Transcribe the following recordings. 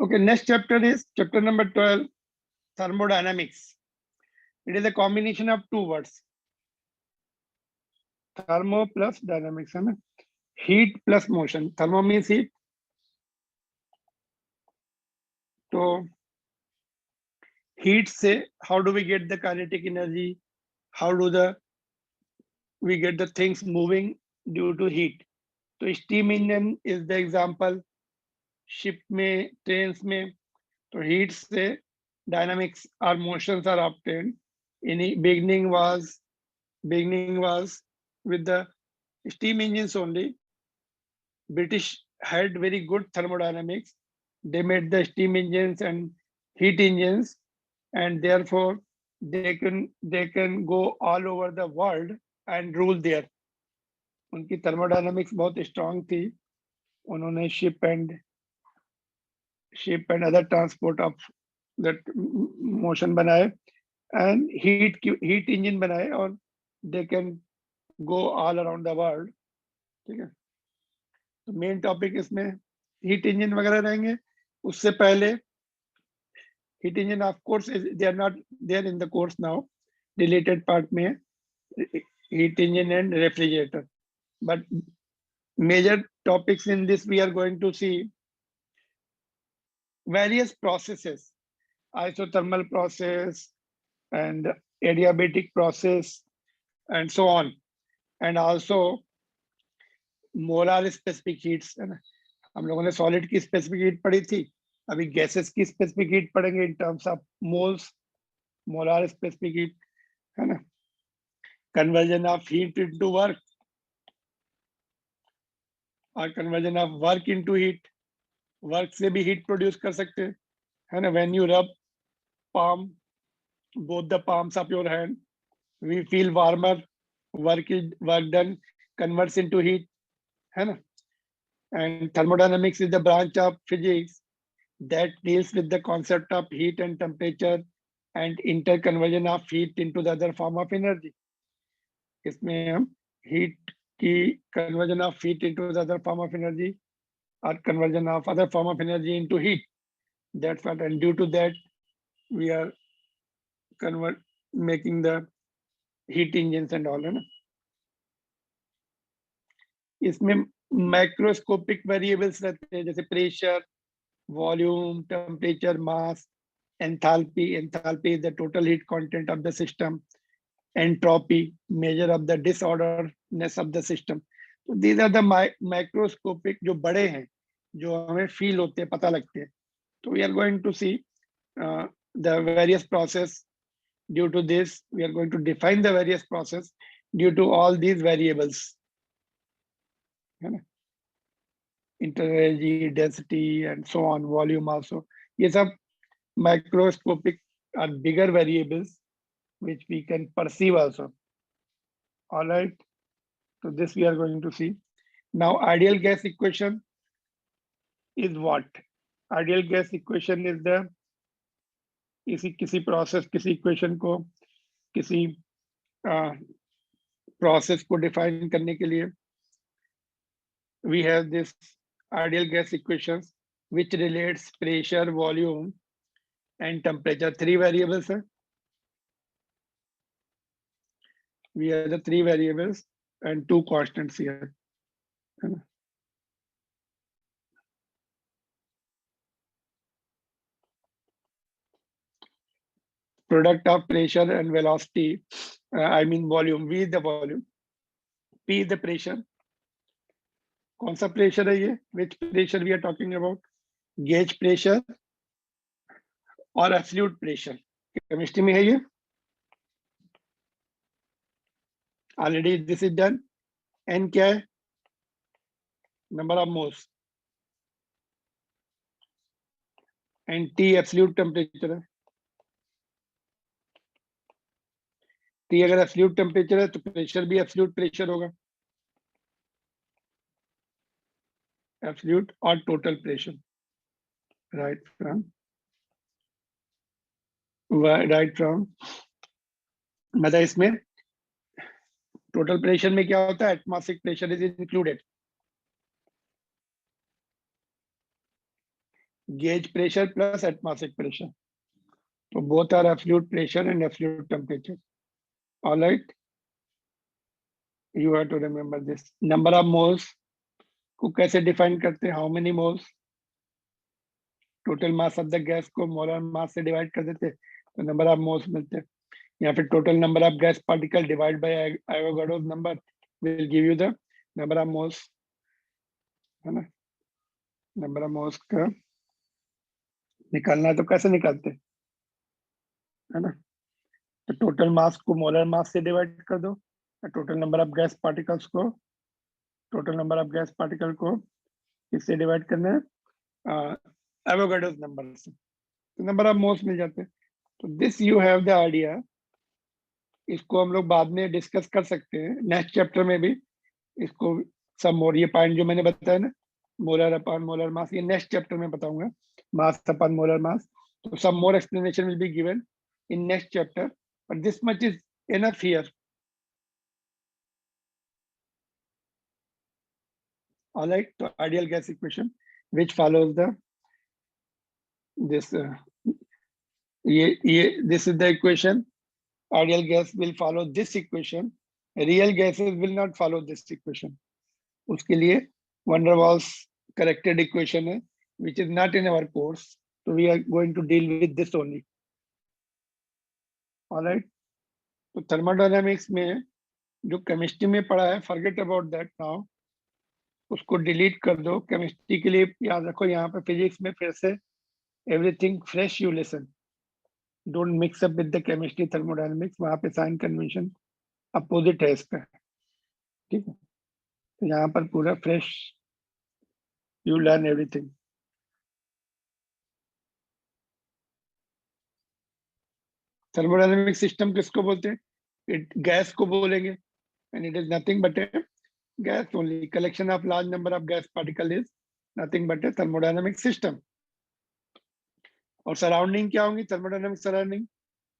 Okay, next chapter is chapter number 12, thermodynamics. It is a combination of two words, thermo plus dynamics, है ना? Heat plus motion. Thermo means heat. So heat से how do we get the kinetic energy? How do we get the things moving due to heat? So steam engine is the example. Ship में, trains में, तो heat से dynamics or motions are obtained. In beginning was with the steam engines only. British had very good thermodynamics. They made the steam engines and heat engines, and therefore they can go all over the world and rule there. उनकी thermodynamics बहुत strong थी. उन्होंने ship and other transport of that motion बनाए and heat engine बनाए और they can go all around the world. ठीक है, तो मेन टॉपिक इसमें हीट इंजन वगैरह रहेंगे. उससे पहले heat engine of course they are not there in the course now. Related part में heat engine and refrigerator, but major topics in this we are going to see various processes, isothermal process and adiabatic process and so on, and also molar specific heats, है ना. हम लोगों ने solid की specific heat पढ़ी थी, अभी gases की स्पेसिफिक हीट पढ़ेंगे in terms of moles, molar specific heat, है ना. Conversion of heat into work और conversion of work into heat. Work से भी हीट प्रोड्यूस कर सकते हैं, है ना. When you rub palm, both the palms of your hand, we feel warmer. Work done converts into heat, है ना. And thermodynamics is the branch of physics that deals with the concept of heat and temperature and interconversion of heat into the other form of energy. इसमें हम heat की conversion of heat into the other form of energy or conversion of other form of energy into heat. That's what, and due to that we are making the heat engines and all, है ना. इसमें macroscopic variables रहते हैं, जैसे pressure, volume, temperature, mass, enthalpy. Enthalpy is the total heat content of the system. Entropy, measure of the disorderness of the system. So these are the microscopic, जो बड़े हैं, जो हमें फील होते हैं, पता लगते हैं. तो we are going to see the various process. Due to this, we are going to define the various process due to all these variables, है ना. Energy, density, and so on, volume also. ये सब microscopic or bigger variables which we can perceive also. All right. So this we are going to see. Now, ideal gas equation is what? Ideal gas equation is the किसी process, किसी equation को किसी process को define करने के लिए we have this ideal gas equations which relates pressure, volume, and temperature. Three variables. We have the three variables and two constants here. Product of pressure and velocity, I mean volume. V is the volume, P is the pressure. कौन सा pressure है ये? Which pressure we are talking about? Gauge pressure और absolute pressure. Chemistry में है ये. Already this is done. N क्या है? Number of moles. And T absolute temperature है. T अगर absolute temperature है तो pressure भी absolute pressure होगा. Absolute or total pressure. Right from मतलब इसमें टोटल प्रेशर में क्या होता है? Atmospheric pressure is included. gauge pressure plus atmospheric pressure. So both are absolute pressure and absolute temperature. All right. You have to remember this. Number of moles को कैसे define करते हैं? How many moles? Total mass of the gas को molar mass से divide कर देते तो number of moles मिलते हैं, या फिर total number of gas particle divide by Avogadro's number will give you the number of moles, है ना? नंबर ऑफ मोल्स का निकालना है तो कैसे निकालते हैं, है ना? तो टोटल मास को मोलर मास से डिवाइड कर दो, total number of gas particles को इससे डिवाइड करना है एवोगाड्रोस नंबर से, तो नंबर ऑफ मोल्स मिल जाते हैं। तो this you have the idea. इसको हम लोग बाद में डिस्कस कर सकते हैं नेक्स्ट चैप्टर में भी, इसको सब मोर ये पॉइंट जो मैंने बताया ना, मोलर अपॉन मोलर मास, ये नेक्स्ट चैप्टर में बताऊंगा, मास अपॉन मोलर मास। तो some more explanation will be given in next chapter, but this much is enough here. All right, so ideal gas equation which follows the this this is the equation. Ideal gas will follow this equation. Real gases will not follow this equation. उसके लिए van der Waals corrected equation है, which is not in our course. So we are going to deal with this only. All right. तो thermodynamics में जो chemistry में पढ़ा है, forget about that now. उसको डिलीट कर दो। केमिस्ट्री के लिए याद रखो, यहाँ पे फिजिक्स में फिर से everything fresh you listen, don't mix up with the chemistry thermodynamics, वहाँ पे साइन कन्वेंशन अपोजिट है इसका, ठीक है? तो यहाँ पर पूरा fresh you learn everything. Thermodynamic system किसको बोलते हैं? गैस को बोलेंगे, and it is nothing but A gas only, collection of large number of gas particle is nothing but A thermodynamic system. और सराउंडिंग क्या होंगी थर्मोडायनेमिक सराउंडिंग?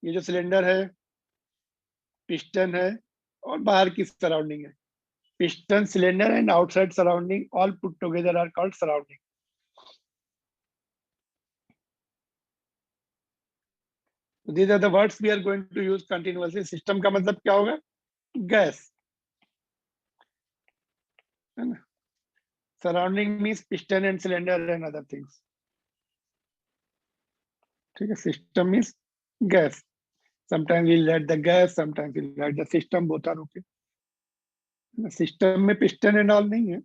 ये जो सिलेंडर है, पिस्टन है, और बाहर की सराउंडिंग है। Piston, cylinder and outside surrounding all put together are called surrounding. These are the words we are going to use continuously. System का मतलब क्या होगा? गैस, है ना? Surrounding means piston and cylinder and other things, ठीक है? System means gas. Sometimes we let the gas, sometimes we let the system, both are okay. System में piston and all नहीं है,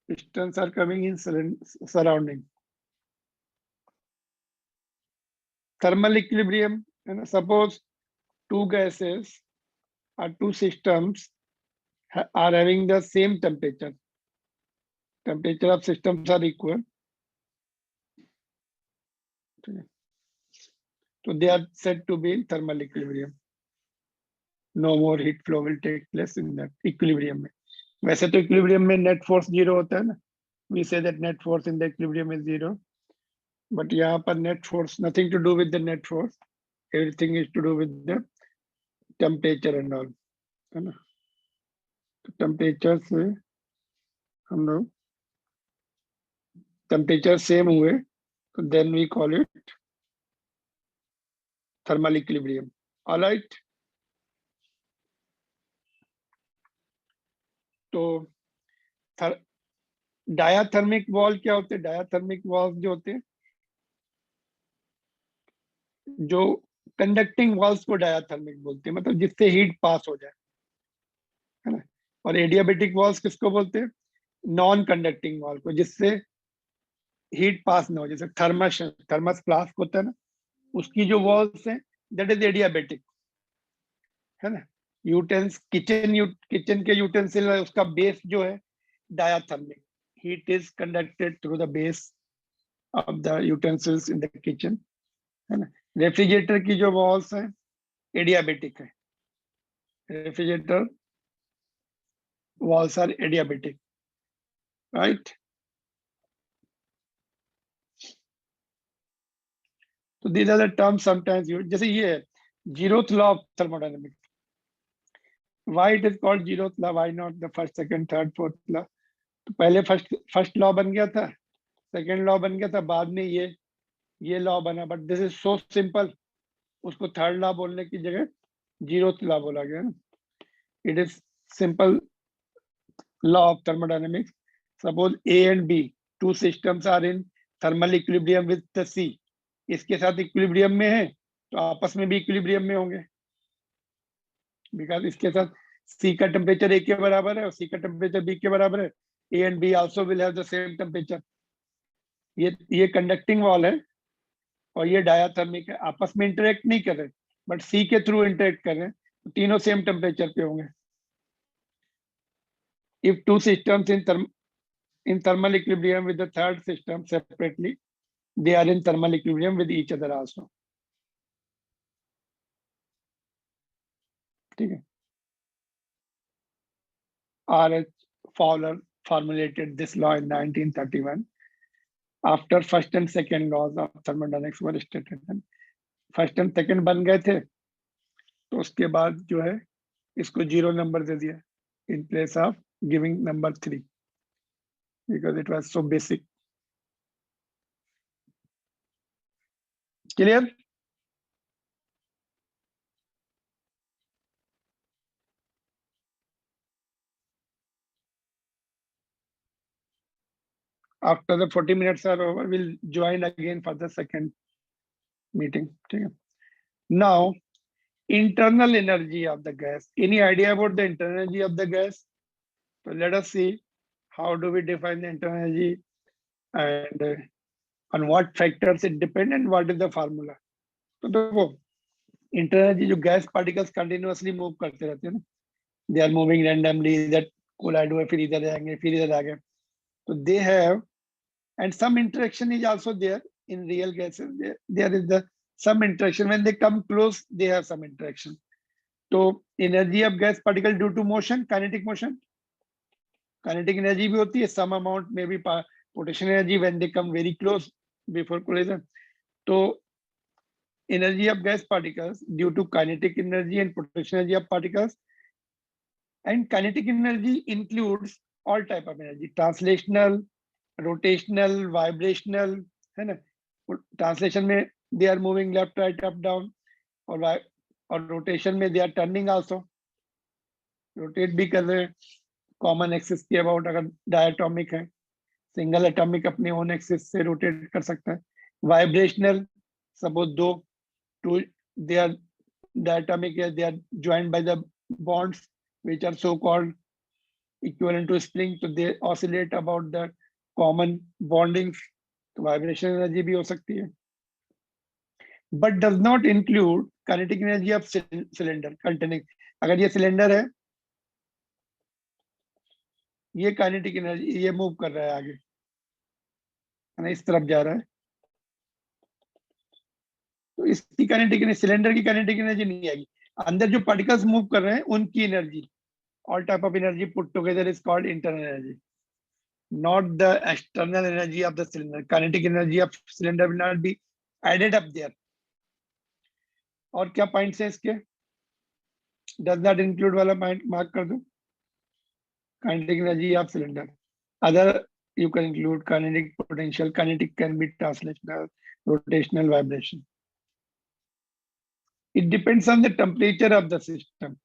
pistons are coming in surrounding. Thermal equilibrium, है ना? Suppose two gases or two systems are having the same temperature. Temperature of systems are equal. So they are said to be in thermal equilibrium. No more heat flow will take place in that equilibrium में। वैसे तो equilibrium में net force 0 होता है ना, we say that net force in the equilibrium is 0, but यहाँ पर net force nothing to do with the net force, everything is to do with the temperature and all, है ना? तो temperature से हम लोग टेम्परेचर सेम हुए तो then we call it thermal equilibrium. Alright, तो डायाथर्मिक वॉल क्या होते हैं? डायाथर्मिक वॉल्स जो होते हैं, जो कंडक्टिंग वॉल्स को डायाथर्मिक बोलते हैं, मतलब जिससे हीट पास हो जाए, है ना? और एडियाबेटिक वॉल्स किसको बोलते हैं? नॉन कंडक्टिंग वॉल को, जिससे हीट पास ना हो। जैसे थर्मस फ्लास्क होता है ना, उसकी जो वॉल्स हैं दैट इज एडियाबेटिक, है ना? किचन के यूटेंसिल है, उसका बेस जो है diathermic, heat is conducted through the base of the utensils in the kitchen, है ना? रेफ्रिजरेटर की जो वॉल्स हैं एडियाबेटिक है, refrigerator walls are adiabatic, right? So these are the terms sometimes used. जैसे ये है zeroth law of thermodynamics. Why it is called zeroth law? Why not the first, second, third, fourth law? तो पहले first law बन गया था, second law बन गया था, बाद में ये लॉ बना, but this is so simple, उसको थर्ड लॉ बोलने की जगह जीरोथ लॉ बोला गया ना. It is simple law of thermodynamics. Suppose A and B, two systems are in thermal equilibrium with the C. इसके साथ इक्विलिब्रियम में है तो आपस में भी इक्विलिब्रियम में होंगे, बिकॉज इसके साथ C का टेम्परेचर A के बराबर है और C का टेम्परेचर B के बराबर है. A and B also will have the same temperature. ये कंडक्टिंग वॉल है और ये डायाथर्मिक है, आपस में इंटरेक्ट नहीं कर रहे, बट C के थ्रू इंटरेक्ट कर रहे हैं, तो तीनों सेम टेम्परेचर पे होंगे. If two systems in thermal equilibrium with the third system separately, they are in thermal equilibrium with each other also. ठीक है. R.H. Fowler formulated this law in 1931 after first and second laws of thermodynamics were stated. First and second बन गए थे, तो उसके बाद जो है इसको 0 नंबर दे दिया in place of giving number 3 because it was so basic. Clear? After the 40 minutes are over, we'll join again for the second meeting. ठीक है. Now, internal energy of the gas. Any idea about the internal energy of the gas? So let us see how do we define the internal energy and on what factors it depends and what is the formula. तो देखो internal energy जो gas particles continuously move करते रहते हैं ना, they are moving randomly, that collide हुए फिर इधर जाएंगे फिर इधर आ गए, तो they have, and some interaction is also there in real gases. There is the some interaction when they come close, they have some interaction. तो energy of gas particle due to motion, kinetic motion, kinetic energy भी होती है, some amount maybe potential energy when they come very close before collision. तो energy of gas particles due to kinetic energy and potential energy of particles, and kinetic energy includes all type of energy, translational, rotational, vibrational, है ना. Translation में they are moving left right up down, और rotation में they are turning also, rotate भी कर रहे हैं common axis के अबाउट. अगर डायटोमिक है, सिंगल एटॉमिक अपने ओन एक्सिस से रोटेट कर सकता है. Vibrational, suppose two they are diatomic है, they are joined by the bonds which are so called equivalent to spring, तो they oscillate about the common bonding, तो vibration energy भी हो सकती है. But does not include kinetic energy of cylinder containing. अगर ये cylinder है, ये काइनेटिक एनर्जी, ये मूव कर रहा है आगे, है ना, इस तरफ जा रहा है, तो इसकी काइनेटिक एनर्जी, सिलेंडर की काइनेटिक एनर्जी नहीं आएगी. अंदर जो पार्टिकल्स मूव कर रहे हैं उनकी energy, all type of energy put together is called internal energy, not the external energy of the cylinder. Kinetic energy of cylinder will not be added up there. और क्या पॉइंट्स है इसके? does not include वाला point mark कर दो. kinetic energy of cylinder. Other you can include kinetic potential. Kinetic can be translational, rotational, vibration. It depends on the temperature of the system.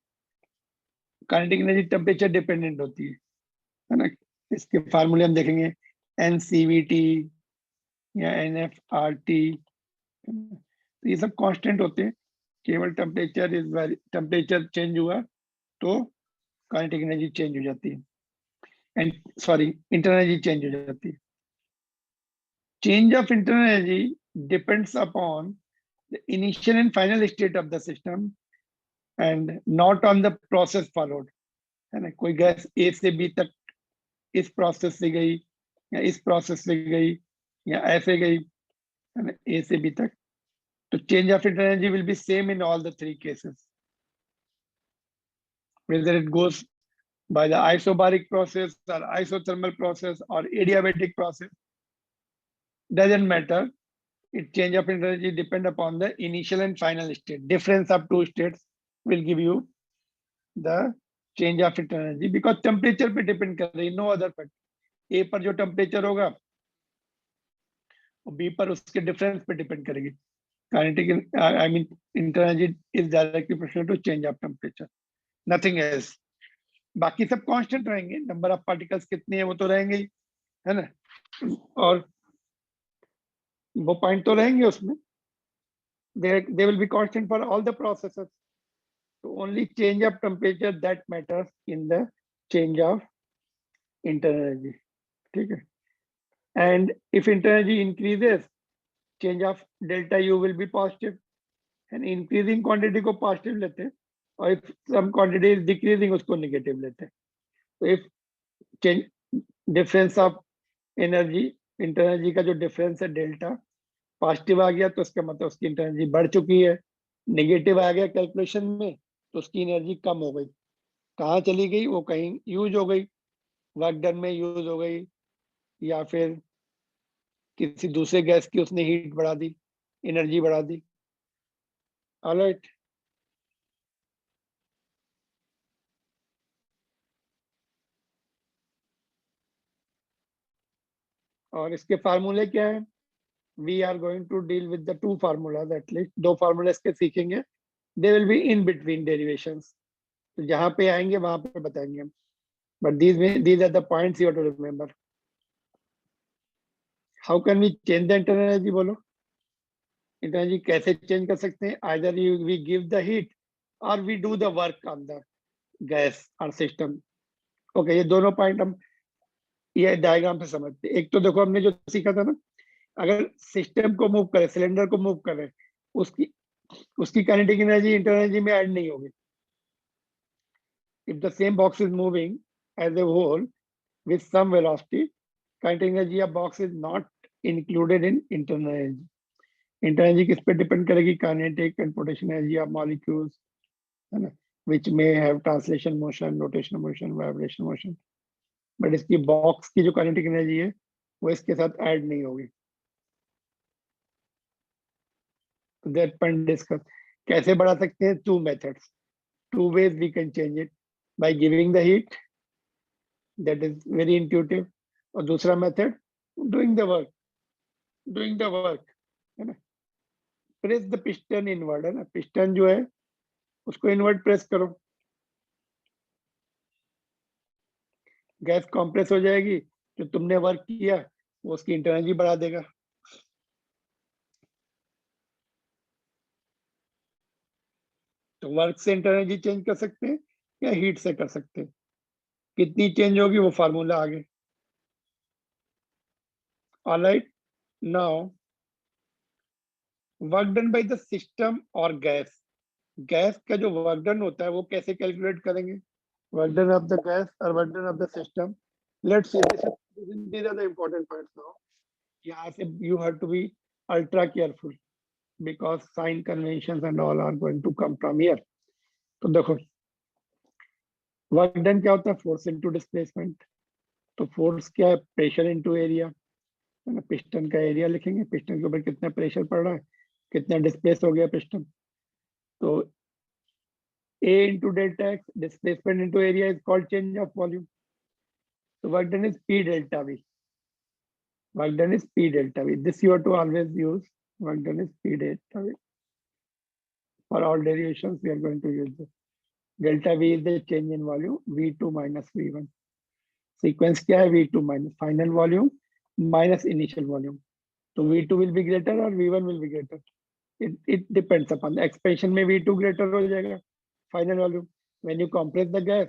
kinetic energy temperature dependent होती है ना. इसके फार्मूले हम देखेंगे, NCVT या NFRT, तो ये सब कांस्टेंट होते हैं. केवल टेम्परेचर चेंज हुआ तो काइनेटिक एनर्जी चेंज हो जाती है, and sorry internal energy change हो जाती है. Change of internal energy depends upon the initial and final state of the system and not on the process followed, है ना. कोई गैस ए से बी तक इस प्रोसेस से गई या इस प्रोसेस से गई या ऐसे गई, है ना, ए से बी तक, तो change of internal energy will be same in all the three cases, whether it goes by the isobaric process or isothermal process or adiabatic process, doesn't matter. It change of internal energy depend upon the initial and final state. Difference of two states will give you the change of internal energy because temperature पे depend कर रही, no other factor. A पर जो temperature होगा और B पर उसके difference पे डिपेंड करेगी। Kinetic I mean internal energy is directly proportional to change of temperature, nothing else. बाकी सब कांस्टेंट रहेंगे, नंबर ऑफ पार्टिकल्स कितने हैं वो तो रहेंगे ही, है ना, और वो पॉइंट तो रहेंगे उसमें, they will be constant for all the processes. So only change of temperature that matters in the change of internal energy, ठीक है। And if internal energy increases, change of delta U will be positive, and increasing quantity को positive लेते हैं, और if some quantity is decreasing उसको negative लेते हैं। So if change difference of energy, internal energy का जो difference है delta पॉजिटिव आ गया तो उसका मतलब उसकी एनर्जी बढ़ चुकी है, नेगेटिव आ गया कैलकुलेशन में तो उसकी एनर्जी कम हो गई। कहाँ चली गई? वो कहीं यूज हो गई, वर्क डन में यूज हो गई, या फिर किसी दूसरे गैस की उसने हीट बढ़ा दी, एनर्जी बढ़ा दी। ऑलराइट, और इसके फार्मूले क्या है? We are going to deal with the two formulas, at least दो फार्मूला इसके सीखेंगे। They will be in between derivations, तो जहां पे आएंगे वहां पे बताएंगे हम, but these are the points you have to remember. How can we change the internal energy? बोलो, इंटरनल एनर्जी कैसे चेंज कर सकते हैं? Either you we give the heat or we do the work on the gas और system. Okay, ये दोनों point हम ये डायग्राम से समझते हैं। एक तो देखो हमने जो सीखा था ना, अगर सिस्टम को मूव करें, सिलेंडर को मूव करें, उसकी उसकी काइनेटिक एनर्जी इंटरनल एनर्जी में ऐड नहीं होगी। If the same box is moving as a whole with some velocity, kinetic energy of box is not included in internal energy. Internal energy किस पे depend करेगी? Kinetic and potential energy of molecules, है ना, which may have translation motion, rotational motion, vibration motion. But इसकी box की जो kinetic energy है वो इसके साथ ऐड नहीं होगी। That point discuss. कैसे बढ़ा सकते हैं? Two methods, two ways we can change it, by giving the heat, that is very intuitive, और दूसरा method doing the work, doing the work, है ना। प्रेस द पिस्टन इनवर्ड, है ना, पिस्टन जो है उसको इनवर्ड प्रेस करो, गैस कॉम्प्रेस हो जाएगी, जो तुमने वर्क किया वो उसकी इंटरनल एनर्जी बढ़ा देगा। तो वर्क से इंटरनल एनर्जी चेंज कर सकते हैं या हीट से कर सकते हैं। कितनी चेंज होगी वो फार्मूला आगे। Alright, now work done by the system और गैस, गैस का जो वर्क डन होता है वो कैसे कैलकुलेट करेंगे? Work done of the gas और work done of the system. Let's see, these are the important points now. यहाँ से you have to be ultra careful because sign conventions and all are going to come from here. तो देखो work done क्या होता है? Force into displacement. तो force क्या है? प्रेशर इनटू एरिया, है ना। पिस्टन का एरिया लिखेंगे, पिस्टन के ऊपर कितना प्रेशर पड़ रहा है, कितना डिस्प्लेस हो गया पिस्टन। तो A into delta x, displacement into area, is called change of volume. So work done is P delta V. Work done is P delta V. This you have to always use. Work done is P delta V. For all derivations, we are going to use this. Delta V is the change in volume, V2 minus V1. Sequence क्या है? V2 minus final volume minus initial volume. So V2 will be greater or V1 will be greater. It depends upon the expansion में V2 greater हो जाएगा final volume. When you compress the gas,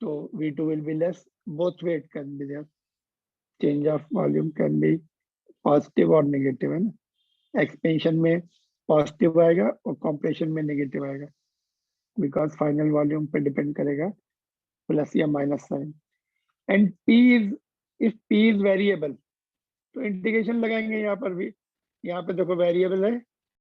so V2 will be less. Both way it can be there. Change of volume can be positive or negative, है ना। Expansion में positive आएगा और compression में negative आएगा, because final volume पे depend करेगा plus या minus sign. And P is, if P is variable तो इंटीग्रेशन लगाएंगे यहाँ पर भी। यहाँ पे देखो वेरिएबल है